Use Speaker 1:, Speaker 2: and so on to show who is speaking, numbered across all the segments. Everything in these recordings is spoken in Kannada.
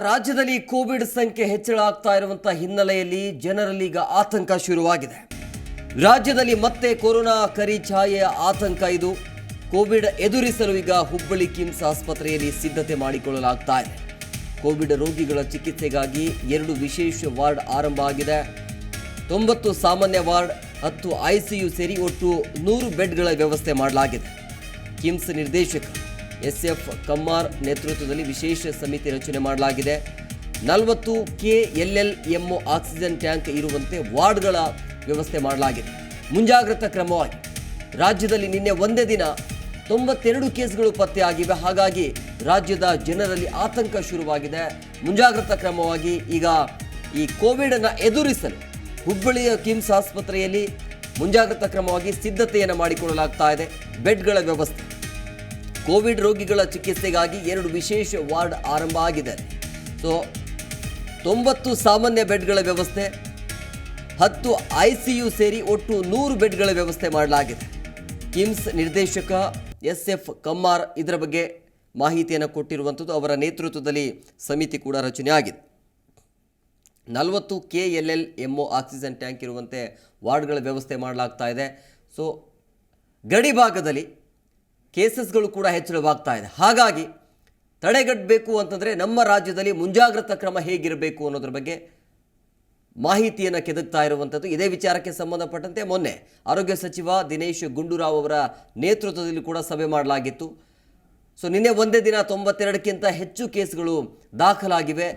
Speaker 1: ರಾಜ್ಯದಲ್ಲಿ ಕೋವಿಡ್ ಸಂಖ್ಯೆ ಹೆಚ್ಚಳ ಆಗ್ತಾ ಇರುವಂತಹ ಹಿನ್ನೆಲೆಯಲ್ಲಿ ಜನರಲ್ಲಿ ಈಗ ಆತಂಕ ಶುರುವಾಗಿದೆ. ರಾಜ್ಯದಲ್ಲಿ ಮತ್ತೆ ಕೊರೋನಾ ಕರಿ ಛಾಯೆಯ ಆತಂಕ ಇದು. ಕೋವಿಡ್ ಎದುರಿಸಲು ಈಗ ಹುಬ್ಬಳ್ಳಿ ಕಿಮ್ಸ್ ಆಸ್ಪತ್ರೆಯಲ್ಲಿ ಸಿದ್ಧತೆ ಮಾಡಿಕೊಳ್ಳಲಾಗ್ತಾ ಇದೆ. ಕೋವಿಡ್ ರೋಗಿಗಳ ಚಿಕಿತ್ಸೆಗಾಗಿ 2 ವಿಶೇಷ ವಾರ್ಡ್ ಆರಂಭ ಆಗಿದೆ. 90 ಸಾಮಾನ್ಯ ವಾರ್ಡ್, 10 ICU ಸೇರಿ ಒಟ್ಟು 100 ಬೆಡ್ಗಳ ವ್ಯವಸ್ಥೆ ಮಾಡಲಾಗಿದೆ. ಕಿಮ್ಸ್ ನಿರ್ದೇಶಕ SF ಕಮ್ಮಾರ್ ನೇತೃತ್ವದಲ್ಲಿ ವಿಶೇಷ ಸಮಿತಿ ರಚನೆ ಮಾಡಲಾಗಿದೆ. 40 KLLMO ಆಕ್ಸಿಜನ್ ಟ್ಯಾಂಕ್ ಇರುವಂತೆ ವಾರ್ಡ್ಗಳ ವ್ಯವಸ್ಥೆ ಮಾಡಲಾಗಿದೆ. ಮುಂಜಾಗ್ರತಾ ಕ್ರಮವಾಗಿ ರಾಜ್ಯದಲ್ಲಿ ನಿನ್ನೆ ಒಂದೇ ದಿನ 92 ಕೇಸ್ಗಳು ಪತ್ತೆಯಾಗಿವೆ. ಹಾಗಾಗಿ ರಾಜ್ಯದ ಜನರಲ್ಲಿ ಆತಂಕ ಶುರುವಾಗಿದೆ. ಮುಂಜಾಗ್ರತಾ ಕ್ರಮವಾಗಿ ಈಗ ಈ ಕೋವಿಡ್ ಅನ್ನು ಎದುರಿಸಲು ಹುಬ್ಬಳ್ಳಿಯ ಕಿಮ್ಸ್ ಆಸ್ಪತ್ರೆಯಲ್ಲಿ ಮುಂಜಾಗ್ರತಾ ಕ್ರಮವಾಗಿ ಸಿದ್ಧತೆಯನ್ನು ಮಾಡಿಕೊಳ್ಳಲಾಗ್ತಾ ಇದೆ. ಬೆಡ್ಗಳ ವ್ಯವಸ್ಥೆ, ಕೋವಿಡ್ ರೋಗಿಗಳ ಚಿಕಿತ್ಸೆಗಾಗಿ 2 ವಿಶೇಷ ವಾರ್ಡ್ ಆರಂಭ ಆಗಿದೆ. 90 ಸಾಮಾನ್ಯ ಬೆಡ್ಗಳ ವ್ಯವಸ್ಥೆ, 10 ICU ಸೇರಿ ಒಟ್ಟು 100 ಬೆಡ್ಗಳ ವ್ಯವಸ್ಥೆ ಮಾಡಲಾಗಿದೆ. ಕಿಮ್ಸ್ ನಿರ್ದೇಶಕ SF ಕಮ್ಮಾರ್ ಇದರ ಬಗ್ಗೆ ಮಾಹಿತಿಯನ್ನು ಕೊಟ್ಟಿರುವಂಥದ್ದು. ಅವರ ನೇತೃತ್ವದಲ್ಲಿ ಸಮಿತಿ ಕೂಡ ರಚನೆ ಆಗಿದೆ. 40 KLLMO ಆಕ್ಸಿಜನ್ ಟ್ಯಾಂಕ್ ಇರುವಂತೆ ವಾರ್ಡ್ಗಳ ವ್ಯವಸ್ಥೆ ಮಾಡಲಾಗ್ತಾ ಇದೆ. ಗಡಿ ಭಾಗದಲ್ಲಿ ಕೇಸಸ್ಗಳು ಕೂಡ ಹೆಚ್ಚಳವಾಗ್ತಾ ಇದೆ. ಹಾಗಾಗಿ ತಡೆಗಟ್ಟಬೇಕು ಅಂತಂದರೆ ನಮ್ಮ ರಾಜ್ಯದಲ್ಲಿ ಮುಂಜಾಗ್ರತಾ ಕ್ರಮ ಹೇಗಿರಬೇಕು ಅನ್ನೋದ್ರ ಬಗ್ಗೆ ಮಾಹಿತಿಯನ್ನು ಕೆದಕ್ತಾ ಇರುವಂಥದ್ದು. ಇದೇ ವಿಚಾರಕ್ಕೆ ಸಂಬಂಧಪಟ್ಟಂತೆ ಮೊನ್ನೆ ಆರೋಗ್ಯ ಸಚಿವ ದಿನೇಶ್ ಗುಂಡೂರಾವ್ ಅವರ ನೇತೃತ್ವದಲ್ಲಿ ಕೂಡ ಸಭೆ ಮಾಡಲಾಗಿತ್ತು. ನಿನ್ನೆ ಒಂದೇ ದಿನ 92ಕ್ಕಿಂತ ಹೆಚ್ಚು ಕೇಸ್ಗಳು ದಾಖಲಾಗಿವೆ.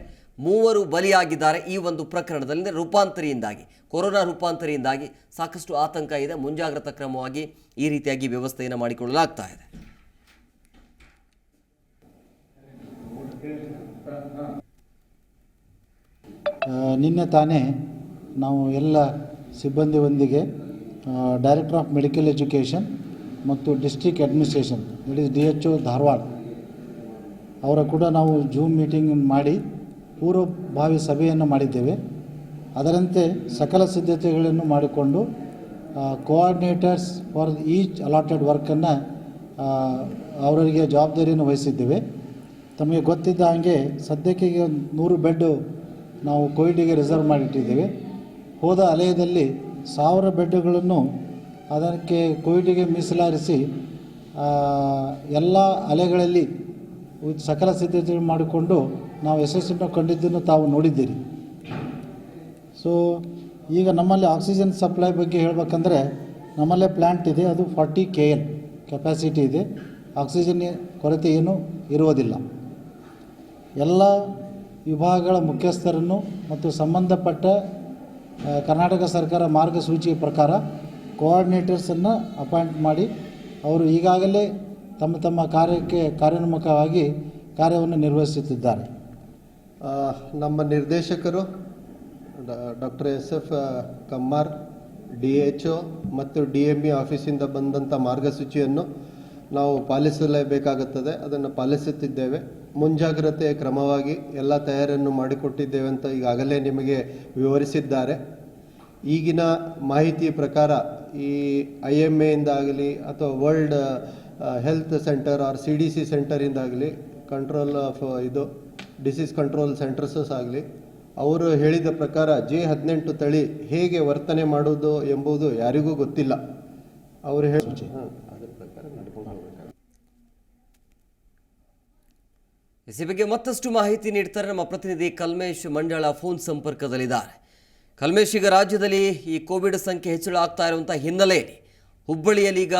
Speaker 1: 3 ಬಲಿಯಾಗಿದ್ದಾರೆ. ಈ ಒಂದು ಪ್ರಕರಣದಲ್ಲಿ ರೂಪಾಂತರಿಯಿಂದಾಗಿ, ಕೊರೋನಾ ರೂಪಾಂತರಿಯಿಂದಾಗಿ ಸಾಕಷ್ಟು ಆತಂಕ ಇದೆ. ಮುಂಜಾಗ್ರತಾ ಕ್ರಮವಾಗಿ ಈ ರೀತಿಯಾಗಿ ವ್ಯವಸ್ಥೆಯನ್ನು ಮಾಡಿಕೊಳ್ಳಲಾಗ್ತಾ ಇದೆ.
Speaker 2: ನಿನ್ನೆ ತಾನೇ ನಾವು ಎಲ್ಲ ಸಿಬ್ಬಂದಿಯೊಂದಿಗೆ ಡೈರೆಕ್ಟರ್ ಆಫ್ ಮೆಡಿಕಲ್ ಎಜುಕೇಷನ್ ಮತ್ತು ಡಿಸ್ಟ್ರಿಕ್ಟ್ ಅಡ್ಮಿನಿಸ್ಟ್ರೇಷನ್ DHO ಧಾರವಾಡ ಅವರ ಕೂಡ ನಾವು ಜೂಮ್ ಮೀಟಿಂಗ್ ಮಾಡಿ ಪೂರ್ವಭಾವಿ ಸಭೆಯನ್ನು ಮಾಡಿದ್ದೇವೆ. ಅದರಂತೆ ಸಕಲ ಸಿದ್ಧತೆಗಳನ್ನು ಮಾಡಿಕೊಂಡು ಕೋಆರ್ಡಿನೇಟರ್ಸ್ ಫಾರ್ ಈಚ್ ಅಲಾಟೆಡ್ ವರ್ಕನ್ನು ಅವರಿಗೆ ಜವಾಬ್ದಾರಿಯನ್ನು ವಹಿಸಿದ್ದೇವೆ. ತಮಗೆ ಗೊತ್ತಿದ್ದ ಹಾಗೆ ಸದ್ಯಕ್ಕೆ 100 ಬೆಡ್ಡು ನಾವು ಕೋವಿಡಿಗೆ ರಿಸರ್ವ್ ಮಾಡಿಟ್ಟಿದ್ದೇವೆ. ಹೋದ ಅಲೆಯದಲ್ಲಿ 1000 ಬೆಡ್ಡುಗಳನ್ನು ಅದಕ್ಕೆ ಕೋವಿಡಿಗೆ ಮೀಸಲಾರಿಸಿ ಎಲ್ಲ ಅಲೆಗಳಲ್ಲಿ ಸಕಲ ಸಿದ್ಧತೆ ಮಾಡಿಕೊಂಡು ನಾವು ಯಶಸ್ಸನ್ನು ಕಂಡಿದ್ದನ್ನು ತಾವು ನೋಡಿದ್ದೀರಿ. ಈಗ ನಮ್ಮಲ್ಲಿ ಆಕ್ಸಿಜನ್ ಸಪ್ಲೈ ಬಗ್ಗೆ ಹೇಳಬೇಕಂದ್ರೆ ನಮ್ಮಲ್ಲೇ ಪ್ಲ್ಯಾಂಟ್ ಇದೆ. ಅದು 40 KL ಕೆಪಾಸಿಟಿ ಇದೆ. ಆಕ್ಸಿಜನ್ ಕೊರತೆ ಏನೂ ಇರುವುದಿಲ್ಲ. ಎಲ್ಲ ವಿಭಾಗಗಳ ಮುಖ್ಯಸ್ಥರನ್ನು ಮತ್ತು ಸಂಬಂಧಪಟ್ಟ ಕರ್ನಾಟಕ ಸರ್ಕಾರ ಮಾರ್ಗಸೂಚಿಯ ಪ್ರಕಾರ ಕೋಆರ್ಡಿನೇಟರ್ಸನ್ನು ಅಪಾಯಿಂಟ್ ಮಾಡಿ ಅವರು ಈಗಾಗಲೇ ತಮ್ಮ ತಮ್ಮ ಕಾರ್ಯಕ್ಕೆ ಕಾರ್ಯೋನ್ಮುಖವಾಗಿ ಕಾರ್ಯವನ್ನು ನಿರ್ವಹಿಸುತ್ತಿದ್ದಾರೆ.
Speaker 3: ನಮ್ಮ ನಿರ್ದೇಶಕರು ಡಾಕ್ಟರ್ SF ಕಮ್ಮಾರ್, DHO ಮತ್ತು DME ಆಫೀಸಿಂದ ಬಂದಂಥ ಮಾರ್ಗಸೂಚಿಯನ್ನು ನಾವು ಪಾಲಿಸಲೇಬೇಕಾಗುತ್ತದೆ. ಅದನ್ನು ಪಾಲಿಸುತ್ತಿದ್ದೇವೆ. ಮುಂಜಾಗ್ರತೆ ಕ್ರಮವಾಗಿ ಎಲ್ಲ ತಯಾರಿಯನ್ನು ಮಾಡಿಕೊಟ್ಟಿದ್ದೇವೆ ಅಂತ ಈಗಾಗಲೇ ನಿಮಗೆ ವಿವರಿಸಿದ್ದಾರೆ. ಈಗಿನ ಮಾಹಿತಿ ಪ್ರಕಾರ ಈ IMAಯಿಂದಾಗಲಿ ಅಥವಾ world health centre or CDC ಸೆಂಟರಿಂದಾಗಲಿ, control of disease control centres ಆಗಲಿ, ಅವರು ಹೇಳಿದ ಪ್ರಕಾರ J18 ತಳಿ ಹೇಗೆ ವರ್ತನೆ ಮಾಡುವುದು ಎಂಬುದು ಯಾರಿಗೂ ಗೊತ್ತಿಲ್ಲ. ಅವರು ಅದರ ಪ್ರಕಾರ ನಡ್ಕೊಂಡು ಹೋಗಬೇಕು.
Speaker 1: ಈ ಬಗ್ಗೆ ಮತ್ತಷ್ಟು ಮಾಹಿತಿ ನೀಡ್ತಾರೆ ನಮ್ಮ ಪ್ರತಿನಿಧಿ ಕಲ್ಮೇಶ್ ಮಂಡಳ ಫೋನ್ ಸಂಪರ್ಕದಲ್ಲಿದ್ದಾರೆ. ಕಲ್ಮೇಶ್, ಈಗ ರಾಜ್ಯದಲ್ಲಿ ಈ ಕೋವಿಡ್ ಸಂಖ್ಯೆ ಹೆಚ್ಚಳ ಆಗ್ತಾ ಇರುವಂಥ ಹಿನ್ನೆಲೆಯಲ್ಲಿ ಹುಬ್ಬಳ್ಳಿಯಲ್ಲಿ ಈಗ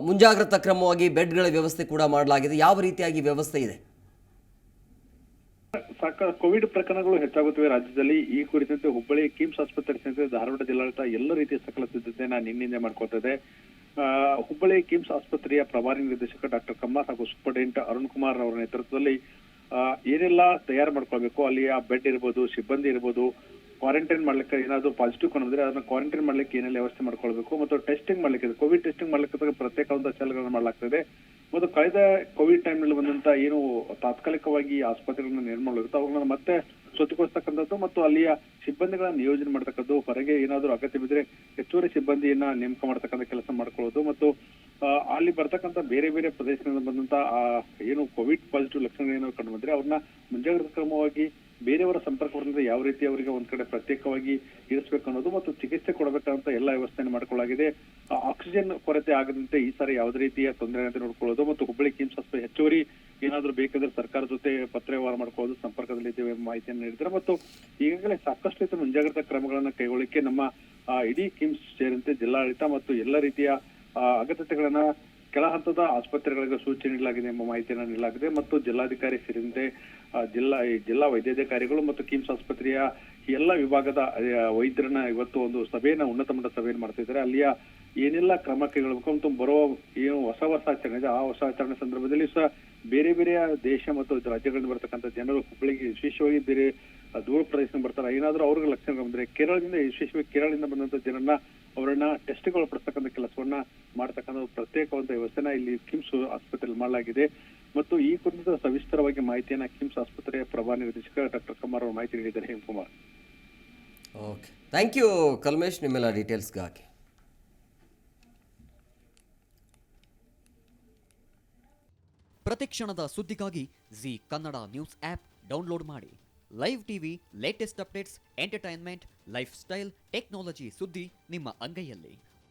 Speaker 1: ಮುಂಜಾಗ್ರತಾ ಕ್ರಮವಾಗಿ ಬೆಡ್ಗಳ ವ್ಯವಸ್ಥೆ ಕೂಡ ಮಾಡಲಾಗಿದೆ. ಯಾವ ರೀತಿಯಾಗಿ ವ್ಯವಸ್ಥೆ ಇದೆ?
Speaker 4: ಕೋವಿಡ್ ಪ್ರಕರಣಗಳು ಹೆಚ್ಚಾಗುತ್ತವೆ ರಾಜ್ಯದಲ್ಲಿ. ಈ ಕುರಿತಂತೆ ಹುಬ್ಬಳ್ಳಿ ಕಿಮ್ಸ್ ಆಸ್ಪತ್ರೆ ಸೇರಿದಂತೆ ಧಾರವಾಡ ಜಿಲ್ಲಾಡಳಿತ ಎಲ್ಲ ರೀತಿಯ ಸಕಲ ಸಿದ್ಧತೆಯನ್ನ ನಿನ್ನಿಂದ ಮಾಡ್ಕೊಳ್ತದೆ. ಹುಬ್ಬಳ್ಳಿ ಕಿಮ್ಸ್ ಆಸ್ಪತ್ರೆಯ ಪ್ರಭಾರಿ ನಿರ್ದೇಶಕ ಡಾಕ್ಟರ್ ಕಮ್ಮಾರ್ ಹಾಗೂ ಸೂಪರಿಂಟೆಂಡೆಂಟ್ ಅರುಣ್ ಕುಮಾರ್ ಅವರ ನೇತೃತ್ವದಲ್ಲಿ ಏನೆಲ್ಲ ತಯಾರು ಮಾಡ್ಕೊಳ್ಬೇಕು, ಅಲ್ಲಿ ಆ ಬೆಡ್ ಇರ್ಬೋದು, ಸಿಬ್ಬಂದಿ ಇರ್ಬೋದು, ಕ್ವಾರಂಟೈನ್ ಮಾಡ್ಲಿಕ್ಕೆ ಏನಾದ್ರು ಪಾಸಿಟಿವ್ ಕಂಡಿದ್ರೆ ಅದನ್ನ ಕ್ವಾರಂಟೈನ್ ಮಾಡ್ಲಿಕ್ಕೆ ಏನೆಲ್ಲ ವ್ಯವಸ್ಥೆ ಮಾಡ್ಕೊಳ್ಬೇಕು, ಮತ್ತು ಟೆಸ್ಟಿಂಗ್ ಮಾಡ್ಲಿಕ್ಕೆ ಕೋವಿಡ್ ಟೆಸ್ಟಿಂಗ್ ಮಾಡ್ಲಿಕ್ಕೆ ಪ್ರತ್ಯೇಕವಾದ ಸೆಲ್ಗಳನ್ನು ಮಾಡಲಾಗ್ತದೆ. ಮತ್ತು ಕಳೆದ ಕೋವಿಡ್ ಟೈಮ್ನಲ್ಲಿ ಬಂದಂತ ಏನು ತಾತ್ಕಾಲಿಕವಾಗಿ ಆಸ್ಪತ್ರೆಗಳನ್ನ ನಿರ್ಮಾಣ ಇರುತ್ತೆ ಅವುಗಳನ್ನ ಮತ್ತೆ ಸ್ವಚ್ಛಗೊಳಿಸ್ತಕ್ಕಂಥದ್ದು ಮತ್ತು ಅಲ್ಲಿಯ ಸಿಬ್ಬಂದಿಗಳನ್ನ ನಿಯೋಜನೆ ಮಾಡ್ತಕ್ಕದ್ದು, ಹೊರಗೆ ಏನಾದರೂ ಅಗತ್ಯ ಬಿದ್ದರೆ ಹೆಚ್ಚುವರಿ ಸಿಬ್ಬಂದಿಯನ್ನ ನೇಮಕ ಮಾಡ್ತಕ್ಕಂಥ ಕೆಲಸ ಮಾಡ್ಕೊಳ್ಳೋದು ಮತ್ತು ಅಲ್ಲಿ ಬರ್ತಕ್ಕಂಥ ಬೇರೆ ಬೇರೆ ಪ್ರದೇಶದಿಂದ ಬಂದಂತ ಏನು ಕೋವಿಡ್ ಪಾಸಿಟಿವ್ ಲಕ್ಷಣಗಳೇನಾದ್ರು ಕಂಡು ಬಂದ್ರೆ ಅವ್ರನ್ನ ಮುಂಜಾಗ್ರತಾ ಕ್ರಮವಾಗಿ ಬೇರೆಯವರ ಸಂಪರ್ಕದಿಂದ ಯಾವ ರೀತಿ ಅವರಿಗೆ ಒಂದ್ ಕಡೆ ಪ್ರತ್ಯೇಕವಾಗಿ ಇರಿಸಬೇಕು ಅನ್ನೋದು ಮತ್ತು ಚಿಕಿತ್ಸೆ ಕೊಡಬೇಕಂತ ಎಲ್ಲ ವ್ಯವಸ್ಥೆಯನ್ನು ಮಾಡಿಕೊಳ್ಳಲಾಗಿದೆ. ಆಕ್ಸಿಜನ್ ಕೊರತೆ ಆಗದಂತೆ ಈ ಸಾರಿ ಯಾವುದೇ ರೀತಿಯ ತೊಂದರೆ ಅಂತ ನೋಡ್ಕೊಳ್ಳೋದು ಮತ್ತು ಹುಬ್ಬಳ್ಳಿ ಕಿಮ್ಸ್ ಆಸ್ಪತ್ರೆ ಹೆಚ್ಚುವರಿ ಏನಾದ್ರು ಬೇಕಾದ್ರೆ ಸರ್ಕಾರ ಜೊತೆ ಪತ್ರ ವ್ಯವಹಾರ ಮಾಡ್ಕೊಳ್ಳೋದು, ಸಂಪರ್ಕದಲ್ಲಿದ್ದೇವೆ ಎಂಬ ಮಾಹಿತಿಯನ್ನು ನೀಡಿದ್ದಾರೆ. ಮತ್ತು ಈಗಾಗಲೇ ಸಾಕಷ್ಟು ರೀತಿಯ ಮುಂಜಾಗ್ರತಾ ಕ್ರಮಗಳನ್ನ ಕೈಗೊಳ್ಳಲಿಕ್ಕೆ ನಮ್ಮ ಇಡೀ ಕಿಮ್ಸ್ ಸೇರಿದಂತೆ ಜಿಲ್ಲಾಡಳಿತ ಮತ್ತು ಎಲ್ಲ ರೀತಿಯ ಅಗತ್ಯತೆಗಳನ್ನ ಕೆಳ ಹಂತದ ಆಸ್ಪತ್ರೆಗಳಿಗೆ ಸೂಚನೆ ನೀಡಲಾಗಿದೆ ಎಂಬ ಮಾಹಿತಿಯನ್ನು ನೀಡಲಾಗಿದೆ. ಮತ್ತು ಜಿಲ್ಲಾಧಿಕಾರಿ ಸೇರಿದಂತೆ ಜಿಲ್ಲಾ ವೈದ್ಯಾಧಿಕಾರಿಗಳು ಮತ್ತು ಕಿಮ್ಸ್ ಆಸ್ಪತ್ರೆಯ ಎಲ್ಲ ವಿಭಾಗದ ವೈದ್ಯರನ್ನ ಇವತ್ತು ಒಂದು ಸಭೆಯನ್ನ ಉನ್ನತ ಮಟ್ಟದ ಸಭೆಯನ್ನು ಮಾಡ್ತಾ ಇದ್ದಾರೆ. ಅಲ್ಲಿಯ ಏನೆಲ್ಲ ಕ್ರಮ ಕೈಗೊಳ್ಳಬೇಕು ಮತ್ತು ಬರುವ ಏನು ಹೊಸ ವರ್ಷಾಚರಣೆ ಇದೆ ಆ ವರ್ಷಾಚರಣೆ ಸಂದರ್ಭದಲ್ಲಿ ಸಹ ಬೇರೆ ಬೇರೆ ದೇಶ ಮತ್ತು ರಾಜ್ಯಗಳಿಂದ ಬರ್ತಕ್ಕಂಥ ಜನರು ಹುಬ್ಬಳ್ಳಿಗೆ ವಿಶೇಷವಾಗಿ ಬೇರೆ ದೂರ ಪ್ರದೇಶದಿಂದ ಬರ್ತಾರೆ. ಏನಾದ್ರೂ ಅವ್ರಿಗೆ ಲಕ್ಷಣಗಳು ಬಂದ್ರೆ ಕೇರಳದಿಂದ ವಿಶೇಷವಾಗಿ ಕೇರಳದಿಂದ ಬಂದಂತ ಜನರನ್ನ ಅವರನ್ನ ಟೆಸ್ಟ್ಗೆ ಒಳಪಡಿಸ್ತಕ್ಕಂಥ ಕೆಲಸವನ್ನ ಮಾಡ್ತಕ್ಕಂಥ ಪ್ರತ್ಯೇಕವಾದ ವ್ಯವಸ್ಥೆನ ಇಲ್ಲಿ ಕಿಮ್ಸ್ ಆಸ್ಪತ್ರೆಯಲ್ಲಿ ಮಾಡಲಾಗಿದೆ. ಮತ್ತು ಈ ಕುರಿತ ಸವಿಸ್ತರವಾಗಿ ಮಾಹಿತಿಯನ್ನ ಕಿಮ್ಸ್ ಆಸ್ಪತ್ರೆಯ ಪ್ರಭಾರಿ ನಿರ್ದೇಶಕ ಡಾಕ್ಟರ್ ಕಮಾರ್ ಅವರು ಮಾಹಿತಿ ನೀಡಿದ್ದಾರೆ. Hemakumar.
Speaker 1: Okay, thank you Kalmesh ನಿಮ್ಮೆಲ್ಲ ಡೀಟೇಲ್ಸ್ಗಾಗಿ.
Speaker 5: ಪ್ರತಿಕ್ಷಣದ ಸುದ್ದಿಗಾಗಿ Zee Kannada news app download ಮಾಡಿ. Live TV, latest updates, entertainment, lifestyle, technology ಸುದ್ದಿ ನಿಮ್ಮ ಅಂಗೈಯಲ್ಲಿ.